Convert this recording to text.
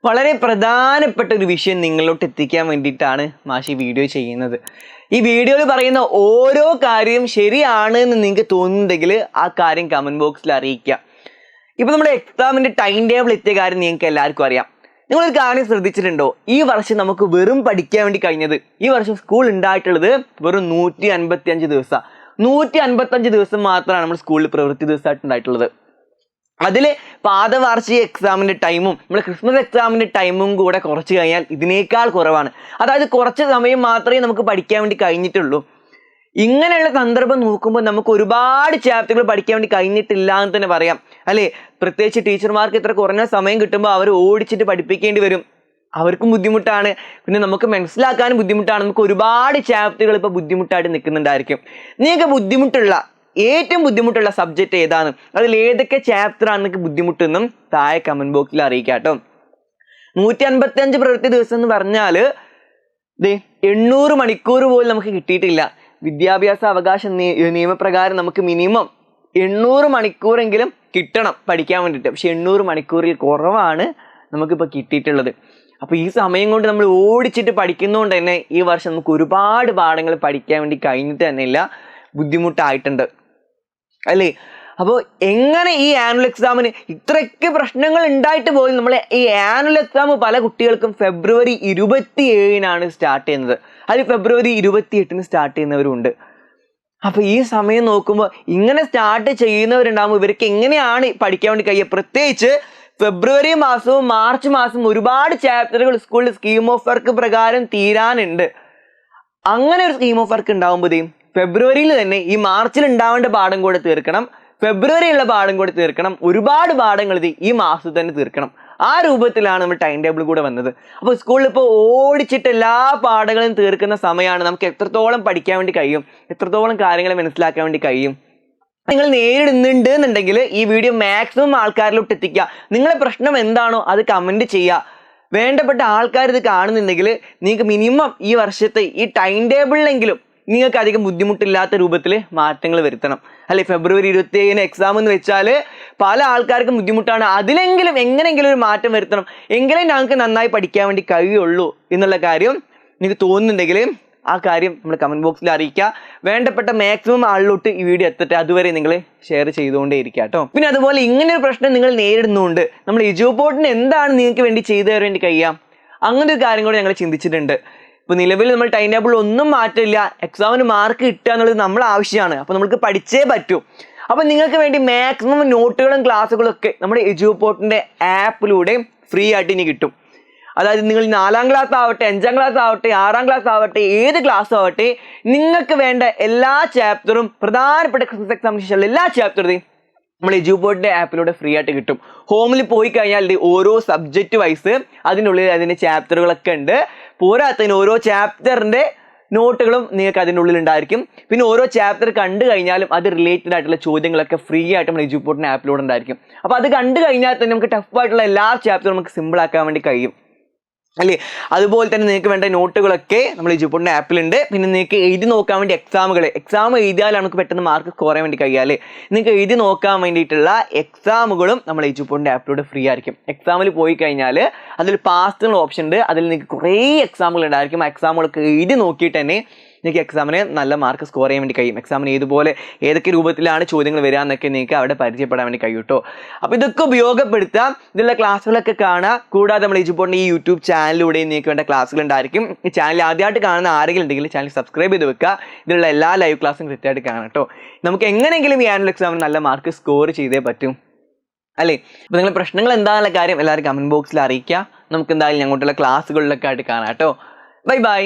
വളരെ പ്രധാനപ്പെട്ട ഒരു വിഷയം നിങ്ങളിലോട്ട് എത്തിക്കാൻ വേണ്ടിയിട്ടാണ് മാഷി വീഡിയോ ചെയ്യുന്നത്. ഈ വീഡിയോയിൽ പറയുന്ന ഓരോ കാര്യവും ശരിയാണ് എന്ന് നിങ്ങൾക്ക് തോന്നുന്നുണ്ടെങ്കിൽ ആ കാര്യം കമന്റ് ബോക്സിൽ അറിയിക്കുക. ഇപ്പൊ നമ്മുടെ എക്സാമിന്റെ ടൈം ടേബിൾ എത്തിയ കാര്യം നിങ്ങൾക്ക് എല്ലാവർക്കും അറിയാം. നിങ്ങളൊരു കാര്യം ശ്രദ്ധിച്ചിട്ടുണ്ടോ? ഈ വർഷം നമുക്ക് വെറും പഠിക്കാൻ വേണ്ടി കഴിഞ്ഞത്, ഈ വർഷം സ്കൂൾ ഉണ്ടായിട്ടുള്ളത് വെറും 155 ദിവസം. 155 ദിവസം മാത്രമാണ് നമ്മൾ സ്കൂളിൽ പ്രവൃത്തി ദിവസമായിട്ട് ഉണ്ടായിട്ടുള്ളത്. അതിൽ പാദവാർഷിക എക്സാമിന്റെ ടൈമും നമ്മൾ ക്രിസ്മസ് എക്സാമിന്റെ ടൈമും കൂടെ കുറച്ച് കഴിഞ്ഞാൽ ഇതിനേക്കാൾ കുറവാണ്. അതായത് കുറച്ച് സമയം മാത്രമേ നമുക്ക് പഠിക്കാൻ വേണ്ടി കഴിഞ്ഞിട്ടുള്ളൂ. ഇങ്ങനെയുള്ള സന്ദർഭം നോക്കുമ്പോൾ നമുക്ക് ഒരുപാട് ചാപ്റ്ററുകൾ പഠിക്കാൻ വേണ്ടി കഴിഞ്ഞിട്ടില്ല എന്ന് തന്നെ പറയാം, അല്ലേ? പ്രത്യേകിച്ച് ടീച്ചർമാർക്ക് ഇത്ര കുറഞ്ഞ സമയം കിട്ടുമ്പോൾ അവർ ഓടിച്ചിട്ട് പഠിപ്പിക്കേണ്ടി വരും. അവർക്കും ബുദ്ധിമുട്ടാണ്, പിന്നെ നമുക്ക് മനസ്സിലാക്കാനും ബുദ്ധിമുട്ടാണ്. നമുക്ക് ഒരുപാട് ചാപ്റ്ററുകൾ ഇപ്പോൾ ബുദ്ധിമുട്ടായിട്ട് നിൽക്കുന്നുണ്ടായിരിക്കും. നിങ്ങൾക്ക് ഏറ്റവും ബുദ്ധിമുട്ടുള്ള സബ്ജക്റ്റ് ഏതാണ്, അതിൽ ഏതൊക്കെ ചാപ്റ്റർ ആണ് നിങ്ങൾക്ക് ബുദ്ധിമുട്ടെന്നും താഴെ കമന്റ് ബോക്സിൽ അറിയിക്കാം കേട്ടോ. 155 പ്രവൃത്തി ദിവസം എന്ന് പറഞ്ഞാൽ 800 മണിക്കൂർ പോലും നമുക്ക് കിട്ടിയിട്ടില്ല. വിദ്യാഭ്യാസ അവകാശ നിയമപ്രകാരം നമുക്ക് മിനിമം 800 മണിക്കൂറെങ്കിലും കിട്ടണം പഠിക്കാൻ വേണ്ടിയിട്ട്. പക്ഷെ 800 മണിക്കൂറിൽ കുറവാണ് നമുക്കിപ്പോൾ കിട്ടിയിട്ടുള്ളത്. അപ്പോൾ ഈ സമയം കൊണ്ട് നമ്മൾ ഓടിച്ചിട്ട് പഠിക്കുന്നതുകൊണ്ട് തന്നെ ഈ വർഷം നമുക്ക് ഒരുപാട് പാഠങ്ങൾ പഠിക്കാൻ വേണ്ടി കഴിഞ്ഞിട്ട് തന്നെ ഇല്ല, ബുദ്ധിമുട്ടായിട്ടുണ്ട്, അല്ലേ? അപ്പോൾ എങ്ങനെ ഈ ആനുവൽ എക്സാമിന് ഇത്രയ്ക്ക് പ്രശ്നങ്ങൾ ഉണ്ടായിട്ട് പോലും നമ്മൾ ഈ ആനുവൽ എക്സാം പല കുട്ടികൾക്കും ഫെബ്രുവരി 27 സ്റ്റാർട്ട് ചെയ്യുന്നത്, അത് ഫെബ്രുവരി 28 സ്റ്റാർട്ട് ചെയ്യുന്നവരുണ്ട്. അപ്പോൾ ഈ സമയം നോക്കുമ്പോൾ ഇങ്ങനെ സ്റ്റാർട്ട് ചെയ്യുന്നവരുണ്ടാകുമ്പോൾ ഇവർക്ക് എങ്ങനെയാണ് പഠിക്കാൻ വേണ്ടി കഴിയുക? പ്രത്യേകിച്ച് ഫെബ്രുവരി മാസവും മാർച്ച് മാസവും ഒരുപാട് ചാപ്റ്ററുകൾ സ്കൂളിൽ സ്കീം ഓഫ് വർക്ക് പ്രകാരം തീരാനുണ്ട്. അങ്ങനെ ഒരു സ്കീം ഓഫ് വർക്ക് ഉണ്ടാകുമ്പോൾ ഫെബ്രുവരിയിൽ തന്നെ ഈ മാർച്ചിൽ ഉണ്ടാവേണ്ട പാഠം കൂടെ തീർക്കണം, ഫെബ്രുവരിയുള്ള പാഠം കൂടെ തീർക്കണം, ഒരുപാട് പാഠങ്ങൾ ഈ മാസത്തിൽ തന്നെ തീർക്കണം. ആ രൂപത്തിലാണ് നമ്മൾ ടൈം ടേബിൾ കൂടെ വന്നത്. അപ്പോൾ സ്കൂളിൽ ഇപ്പോൾ ഓടിച്ചിട്ട് എല്ലാ പാഠങ്ങളും തീർക്കുന്ന സമയമാണ്. നമുക്ക് എത്രത്തോളം പഠിക്കാൻ വേണ്ടി കഴിയും, എത്രത്തോളം കാര്യങ്ങൾ മനസ്സിലാക്കാൻ വേണ്ടി കഴിയും. നിങ്ങൾ നേരിടുന്നുണ്ട് എന്നുണ്ടെങ്കിൽ ഈ വീഡിയോ മാക്സിമം ആൾക്കാരിലോട്ട് എത്തിക്കുക. നിങ്ങളെ പ്രശ്നം എന്താണോ അത് കമന്റ് ചെയ്യുക. വേണ്ടപ്പെട്ട ആൾക്കാർ ഇത് കാണുന്നുണ്ടെങ്കിൽ നിങ്ങൾക്ക് മിനിമം ഈ വർഷത്തെ ഈ ടൈം ടേബിളിലെങ്കിലും നിങ്ങൾക്ക് അധികം ബുദ്ധിമുട്ടില്ലാത്ത രൂപത്തിൽ മാറ്റങ്ങൾ വരുത്തണം, അല്ലെ? ഫെബ്രുവരി 27 എക്സാം എന്ന് വെച്ചാൽ പല ആൾക്കാർക്കും ബുദ്ധിമുട്ടാണ്. അതിലെങ്കിലും എങ്ങനെയെങ്കിലും ഒരു മാറ്റം വരുത്തണം, എങ്കിലേ ഞങ്ങൾക്ക് നന്നായി പഠിക്കാൻ വേണ്ടി കഴിയുള്ളൂ എന്നുള്ള കാര്യം നിങ്ങൾക്ക് തോന്നുന്നുണ്ടെങ്കിൽ ആ കാര്യം നമ്മൾ കമന്റ് ബോക്സിൽ അറിയിക്കുക. വേണ്ടപ്പെട്ട മാക്സിമം ആളിലോട്ട് ഈ വീഡിയോ എത്തട്ടെ. അതുവരെ നിങ്ങൾ ഷെയർ ചെയ്തുകൊണ്ടേ ഇരിക്കുക കേട്ടോ. പിന്നെ അതുപോലെ ഇങ്ങനെ ഒരു പ്രശ്നം നിങ്ങൾ നേരിടുന്നുണ്ട്, നമ്മൾ എജുപോർട്ടിന് എന്താണ് നിങ്ങൾക്ക് വേണ്ടി ചെയ്തു തരാൻ വേണ്ടി കഴിയാം, അങ്ങനെ ഒരു കാര്യം കൂടെ ഞങ്ങൾ ചിന്തിച്ചിട്ടുണ്ട്. ഇപ്പോൾ നിലവിൽ നമ്മൾ ടൈം ടേബിൾ ഒന്നും മാറ്റില്ല, എക്സാമിന് മാർക്ക് കിട്ടുക എന്നുള്ളത് നമ്മളെ ആവശ്യമാണ്. അപ്പോൾ നമുക്ക് പഠിച്ചേ പറ്റൂ. അപ്പോൾ നിങ്ങൾക്ക് വേണ്ടി മാക്സിമം നോട്ടുകളും ക്ലാസ്സുകളും ഒക്കെ നമ്മുടെ എജുപോർട്ടിൻ്റെ ആപ്പിലൂടെ ഫ്രീ ആയിട്ട് ഇനി കിട്ടും. അതായത് നിങ്ങൾ 4ാം ക്ലാസ് ആവട്ടെ, 5ാം ക്ലാസ് ആവട്ടെ, 6ാം ക്ലാസ് ആവട്ടെ, ഏത് ക്ലാസ് ആവട്ടെ, നിങ്ങൾക്ക് വേണ്ട എല്ലാ ചാപ്റ്ററും പ്രധാനപ്പെട്ട ക്രിസ്മസ് എക്സാമിനേഷനിലെ എല്ലാ ചാപ്റ്ററും നമ്മൾ എജുപോർട്ടിൻ്റെ ആപ്പിലൂടെ ഫ്രീ ആയിട്ട് കിട്ടും. ഹോമിൽ പോയി കഴിഞ്ഞാൽ ഓരോ സബ്ജക്റ്റ് വൈസ് അതിനുള്ളിൽ അതിൻ്റെ ചാപ്റ്ററുകളൊക്കെ ഉണ്ട്. പോരാത്തതിന് ഓരോ ചാപ്റ്ററിൻ്റെ നോട്ടുകളും നിങ്ങൾക്ക് അതിൻ്റെ ഉള്ളിൽ ഉണ്ടായിരിക്കും. പിന്നെ ഓരോ ചാപ്റ്റർ കണ്ടു കഴിഞ്ഞാലും അത് റിലേറ്റഡ് ആയിട്ടുള്ള ചോദ്യങ്ങളൊക്കെ ഫ്രീ ആയിട്ട് നമ്മൾ എജുപോർട്ടിൻ്റെ ആപ്പിലൂടെ ഉണ്ടായിരിക്കും. അപ്പോൾ അത് കണ്ടു കഴിഞ്ഞാൽ തന്നെ നമുക്ക് ടഫായിട്ടുള്ള എല്ലാ ചാപ്റ്ററും നമുക്ക് സിമ്പിൾ ആക്കാൻ വേണ്ടി കഴിയും, അല്ലേ? അതുപോലെ തന്നെ നിങ്ങൾക്ക് വേണ്ട നോട്ടുകളൊക്കെ നമ്മൾ എജുപോർട്ടിൻ്റെ ആപ്പിലുണ്ട്. പിന്നെ നിങ്ങൾക്ക് എഴുതി നോക്കാൻ വേണ്ടി എക്സാം എഴുതിയാൽ നമുക്ക് പെട്ടെന്ന് മാർക്ക് സ്കോർ ചെയ്യാൻ വേണ്ടി കഴിയാല്ലേ. നിങ്ങൾക്ക് എഴുതി നോക്കാൻ വേണ്ടിയിട്ടുള്ള എക്സാമുകളും നമ്മൾ എജുപോർട്ടിൻ്റെ ആപ്പിലൂടെ ഫ്രീ ആയിരിക്കും. എക്സാമിൽ പോയി കഴിഞ്ഞാൽ അതിൽ പാസ് എന്നുള്ള ഓപ്ഷൻ ഉണ്ട്, അതിൽ നിങ്ങൾക്ക് കുറേ എക്സാമുകൾ ഉണ്ടായിരിക്കും. ആ എക്സാമുകളൊക്കെ എഴുതി നോക്കിയിട്ട് തന്നെ നിങ്ങൾക്ക് എക്സാമിന് നല്ല മാർക്ക് സ്കോർ ചെയ്യാൻ വേണ്ടി കഴിയും. എക്സാമിന് ഏതൊക്കെ രൂപത്തിലാണ് ചോദ്യങ്ങൾ വരിക എന്നൊക്കെ നിങ്ങൾക്ക് അവിടെ പരിചയപ്പെടാൻ വേണ്ടി കഴിയും കേട്ടോ. അപ്പോൾ ഇതൊക്കെ ഉപയോഗപ്പെടുത്താം. ഇതിലുള്ള ക്ലാസ്സുകളൊക്കെ കാണുക. കൂടാതെ നമ്മൾ എജുപോർട്ടിൻ്റെ ഈ യൂട്യൂബ് ചാനലിലൂടെ നിങ്ങൾക്ക് വേണ്ട ക്ലാസ്സുകൾ ഉണ്ടായിരിക്കും. ഈ ചാനൽ ആദ്യമായിട്ട് കാണുന്ന ആരെങ്കിലും ഉണ്ടെങ്കിൽ ചാനൽ സബ്സ്ക്രൈബ് ചെയ്ത് വെക്കുക. ഇതിലുള്ള എല്ലാ ലൈവ് ക്ലാസ്സും കൃത്യമായിട്ട് കാണാം കേട്ടോ. നമുക്ക് എങ്ങനെയെങ്കിലും ഈ ആനുവൽ എക്സാമിന് നല്ല മാർക്ക് സ്കോർ ചെയ്തേ പറ്റും, അല്ലേ? അപ്പോൾ നിങ്ങളുടെ പ്രശ്നങ്ങൾ എന്താണെന്നുള്ള കാര്യം എല്ലാവരും കമന്റ് ബോക്സിൽ അറിയിക്കുക. നമുക്ക് എന്തായാലും ഞങ്ങോട്ടുള്ള ക്ലാസ്സുകളിലൊക്കെ ആയിട്ട് കാണാം കേട്ടോ. Bye bye.